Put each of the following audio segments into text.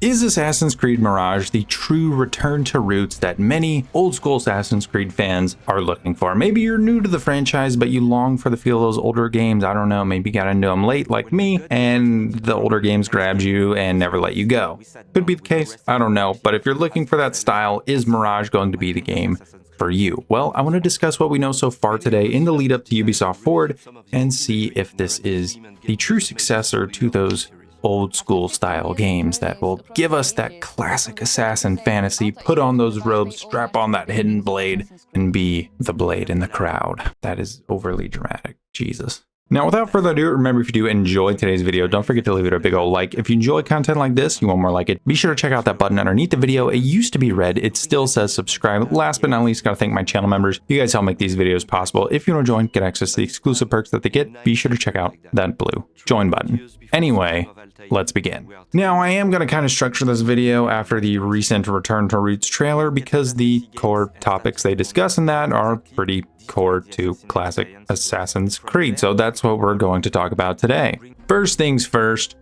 Is Assassin's Creed Mirage the true return to roots that many old school Assassin's Creed fans are looking for? Maybe you're new to the franchise, but you long for the feel of those older games. I don't know, maybe you got into them late like me, and the older games grabbed you and never let you go. Could be the case, I don't know, but if you're looking for that style, is Mirage going to be the game for you? Well, I want to discuss what we know so far today in the lead up to Ubisoft Forward and see if this is the true successor to those old school style games that will give us that classic assassin fantasy, put on those robes, strap on that hidden blade, and be the blade in the crowd. That is overly dramatic. Jesus. Now, without further ado, remember, if you do enjoy today's video, don't forget to leave it a big old like. If you enjoy content like this, you want more like it, be sure to check out that button underneath the video. It used to be red. It still says subscribe. Last but not least, gotta thank my channel members. You guys help make these videos possible. If you want to join, get access to the exclusive perks that they get, be sure to check out that blue join button. Anyway, let's begin. Now, I am going to kind of structure this video after the recent Return to Roots trailer because the core topics they discuss in that are pretty core to classic Assassin's Creed. So that's what we're going to talk about today. First things first,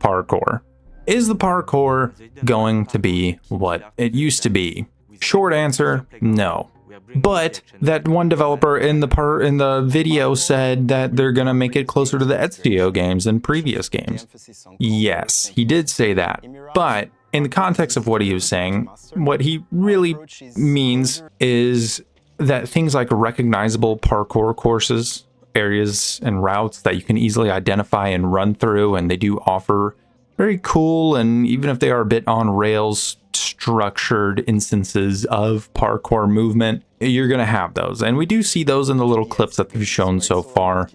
parkour. Is the parkour going to be what it used to be? Short answer, no. But that one developer in the video said that they're gonna make it closer to the Ezio games than previous games. Yes, he did say that. But in the context of what he was saying, what he really means is that things like recognizable parkour courses, areas and routes that you can easily identify and run through, and they do offer very cool, and even if they are a bit on rails, structured instances of parkour movement, you're going to have those. And we do see those in the little clips that they've shown so far,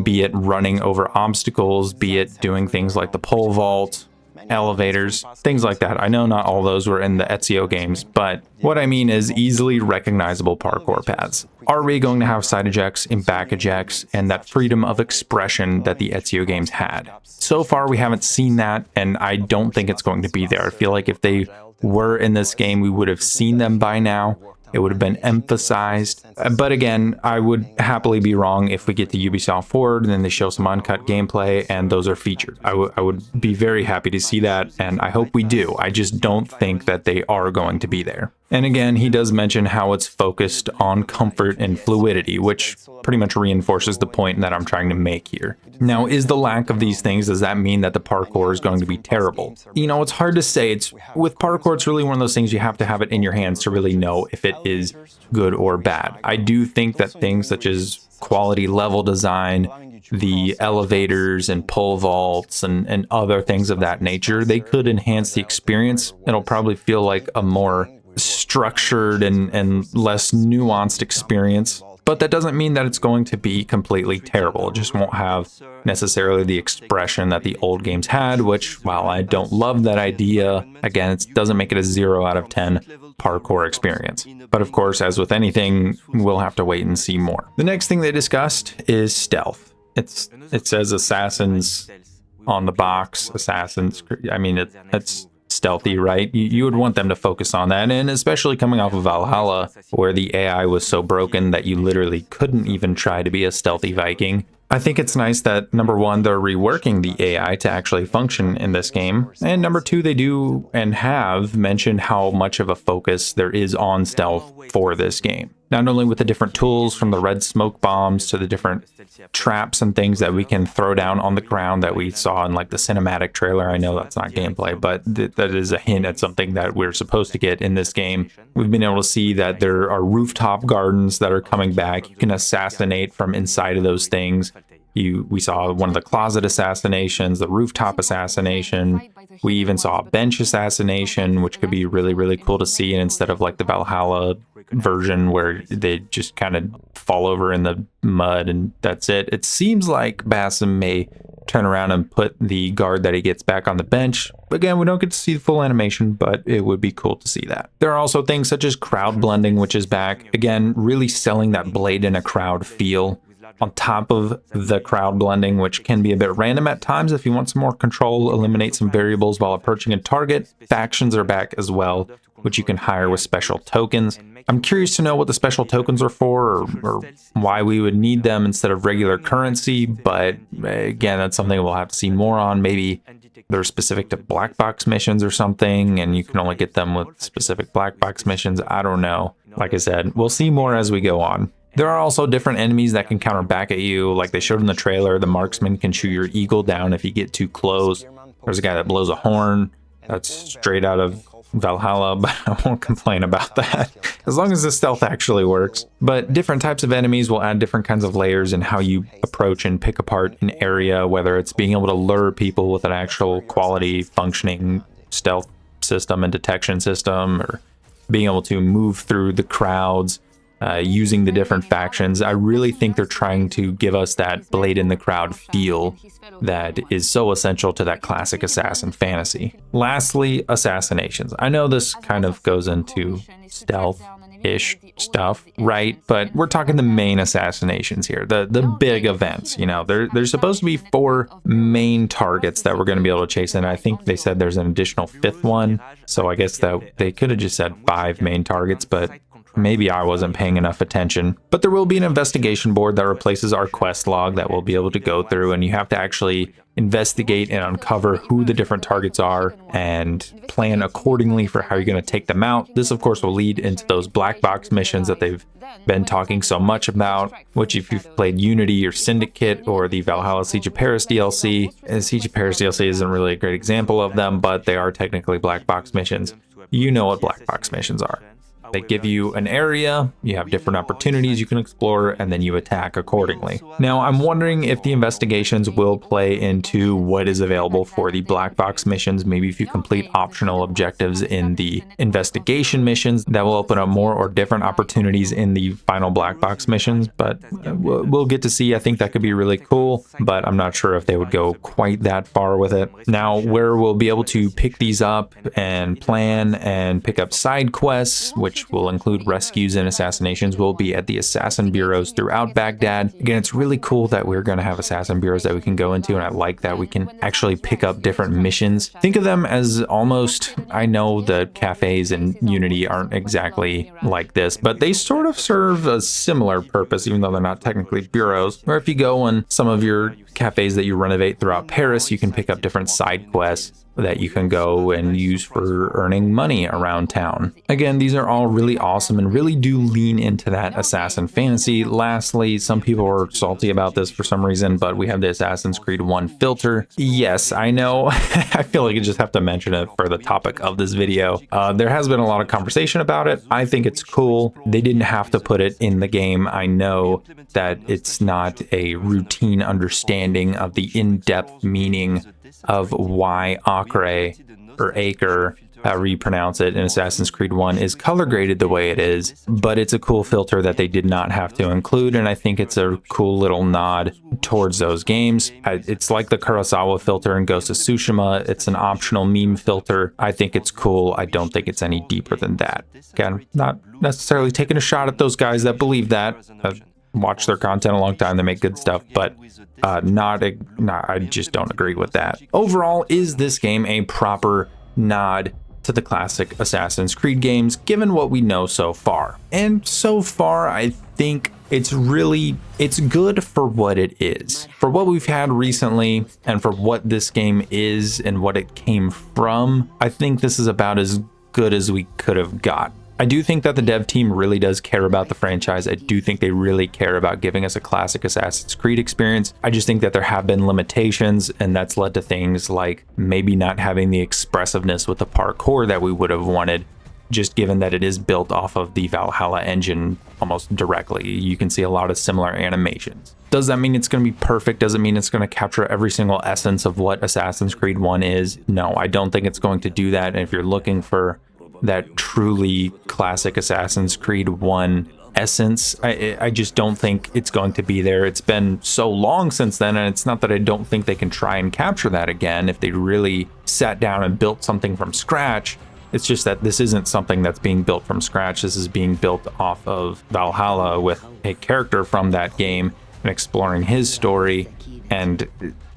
be it running over obstacles, be it doing things like the pole vault, elevators, things like that. I know not all those were in the Ezio games, but what I mean is easily recognizable parkour paths. Are we going to have side ejects and back ejects and that freedom of expression that the Ezio games had? So far, we haven't seen that, and I don't think it's going to be there. I feel like if they were in this game, we would have seen them by now. It would have been emphasized. But again, I would happily be wrong if we get to Ubisoft Forward and then they show some uncut gameplay and those are featured. I would be very happy to see that, and I hope we do. I just don't think that they are going to be there. And again, he does mention how it's focused on comfort and fluidity, which pretty much reinforces the point that I'm trying to make here. Now, is the lack of these things, does that mean that the parkour is going to be terrible? You know, it's hard to say. With parkour, it's really one of those things you have to have it in your hands to really know if it is good or bad. I do think that things such as quality level design, the elevators and pole vaults and other things of that nature, they could enhance the experience. It'll probably feel like a more structured and less nuanced experience. But that doesn't mean that it's going to be completely terrible. It just won't have necessarily the expression that the old games had, which, while I don't love that idea, again, it doesn't make it a 0 out of 10 parkour experience. But of course, as with anything, we'll have to wait and see more. The next thing they discussed is stealth. It says assassins on the box, assassins. I mean, it's stealthy, right? You would want them to focus on that, and especially coming off of Valhalla, where the AI was so broken that you literally couldn't even try to be a stealthy Viking. I think it's nice that, number one, they're reworking the AI to actually function in this game, and number two, they do and have mentioned how much of a focus there is on stealth for this game. Not only with the different tools, from the red smoke bombs to the different traps and things that we can throw down on the ground that we saw in like the cinematic trailer. I know that's not gameplay, but that is a hint at something that we're supposed to get in this game. We've been able to see that there are rooftop gardens that are coming back. You can assassinate from inside of those things. We saw one of the closet assassinations, the rooftop assassination. We even saw a bench assassination, which could be really, really cool to see. And instead of like the Valhalla version where they just kind of fall over in the mud and that's it, it seems like Basim may turn around and put the guard that he gets back on the bench. Again, we don't get to see the full animation, but it would be cool to see that. There are also things such as crowd blending, which is back. Again, really selling that blade in a crowd feel. On top of the crowd blending, which can be a bit random at times if you want some more control, eliminate some variables while approaching a target. Factions are back as well. which you can hire with special tokens. I'm curious to know what the special tokens are for, or why we would need them instead of regular currency, but again, that's something we'll have to see more on. Maybe they're specific to Blackbox missions or something, and you can only get them with specific Blackbox missions. I don't know. Like I said, we'll see more as we go on. There are also different enemies that can counter back at you. Like they showed in the trailer, the marksman can shoot your eagle down if you get too close. There's a guy that blows a horn. That's straight out of Valhalla, but I won't complain about that as long as the stealth actually works. But different types of enemies will add different kinds of layers in how you approach and pick apart an area, whether it's being able to lure people with an actual quality functioning stealth system and detection system, or being able to move through the crowds, using the different factions. I really think they're trying to give us that blade in the crowd feel that is so essential to that classic assassin fantasy. Lastly, assassinations. I know this kind of goes into stealth-ish stuff, right? But we're talking the main assassinations here, the big events. You know, there's supposed to be 4 main targets that we're going to be able to chase, and I think they said there's an additional 5th one. So I guess that they could have just said 5 main targets, but maybe I wasn't paying enough attention. But there will be an investigation board that replaces our quest log that we'll be able to go through, and you have to actually investigate and uncover who the different targets are and plan accordingly for how you're going to take them out. This, of course, will lead into those black box missions that they've been talking so much about, which if you've played Unity or Syndicate or the Valhalla Siege of Paris DLC, and Siege of Paris DLC isn't really a great example of them, but they are technically black box missions. You know what black box missions are. They give you an area, you have different opportunities you can explore, and then you attack accordingly. Now, I'm wondering if the investigations will play into what is available for the black box missions. Maybe if you complete optional objectives in the investigation missions, that will open up more or different opportunities in the final black box missions, but we'll get to see. I think that could be really cool, but I'm not sure if they would go quite that far with it. Now, where we'll be able to pick these up and plan and pick up side quests, which will include rescues and assassinations, will be at the assassin bureaus throughout Baghdad. Again, it's really cool that we're going to have assassin bureaus that we can go into, and I like that we can actually pick up different missions. Think of them as almost, I know the cafes in Unity aren't exactly like this, but they sort of serve a similar purpose, even though they're not technically bureaus. Or if you go on some of your cafes that you renovate throughout Paris, you can pick up different side quests that you can go and use for earning money around town. Again, these are all really awesome and really do lean into that assassin fantasy. Lastly, some people are salty about this for some reason, but we have the Assassin's Creed 1 filter. Yes, I know. I feel like I just have to mention it for the topic of this video. There has been a lot of conversation about it. I think it's cool. They didn't have to put it in the game. I know that it's not a routine understanding of the in-depth meaning of why Acre or Acre, however you pronounce it, in Assassin's Creed 1 is color graded the way it is, but it's a cool filter that they did not have to include, and I think it's a cool little nod towards those games. It's like the Kurosawa filter in Ghost of Tsushima. It's an optional meme filter. I think it's cool. I don't think it's any deeper than that. Again, not necessarily taking a shot at those guys that believe that. I've watched their content a long time. They make good stuff, but I just don't agree with that. Overall, is this game a proper nod to the classic Assassin's Creed games, given what we know so far? And so far, I think it's good for what it is. For what we've had recently, and for what this game is and what it came from, I think this is about as good as we could have got. I do think that the dev team really does care about the franchise. I do think they really care about giving us a classic Assassin's Creed experience. I just think that there have been limitations, and that's led to things like maybe not having the expressiveness with the parkour that we would have wanted, just given that it is built off of the Valhalla engine almost directly. You can see a lot of similar animations. Does that mean it's going to be perfect? Does it mean it's going to capture every single essence of what Assassin's Creed 1 is? No, I don't think it's going to do that. And if you're looking for that truly classic Assassin's Creed 1 essence, I just don't think it's going to be there. It's been so long since then, and it's not that I don't think they can try and capture that again if they really sat down and built something from scratch. It's just that this isn't something that's being built from scratch. This is being built off of Valhalla with a character from that game and exploring his story. And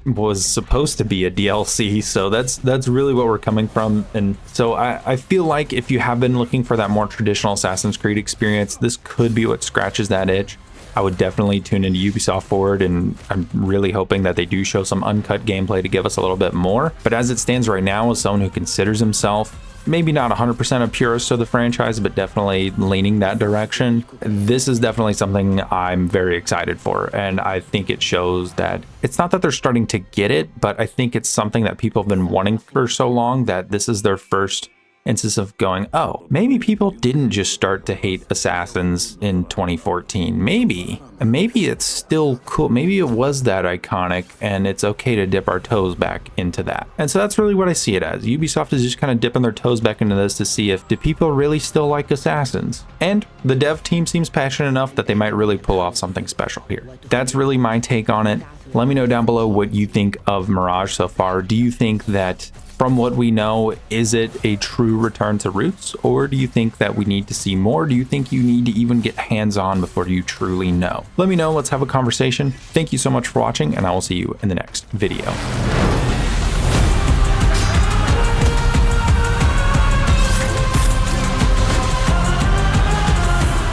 was supposed to be a DLC. So that's really what we're coming from. And so I feel like if you have been looking for that more traditional Assassin's Creed experience, this could be what scratches that itch. I would definitely tune into Ubisoft Forward, and I'm really hoping that they do show some uncut gameplay to give us a little bit more. But as it stands right now, as someone who considers himself maybe not 100% a purist of the franchise, but definitely leaning that direction, this is definitely something I'm very excited for. And I think it shows that it's not that they're starting to get it, but I think it's something that people have been wanting for so long that this is their first instance of going, oh, maybe people didn't just start to hate Assassins in 2014. Maybe it's still cool. Maybe it was that iconic and it's okay to dip our toes back into that. And so that's really what I see it as. Ubisoft is just kind of dipping their toes back into this to see if do people really still like Assassins. And the dev team seems passionate enough that they might really pull off something special here. That's really my take on it. Let me know down below what you think of Mirage so far. Do you think that from what we know, is it a true return to roots, or do you think that we need to see more? Do you think you need to even get hands-on before you truly know? Let me know. Let's have a conversation. Thank you so much for watching, and I will see you in the next video.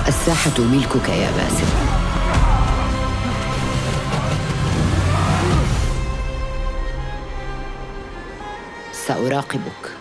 الساحة ملكك يا باسم. سأراقبك.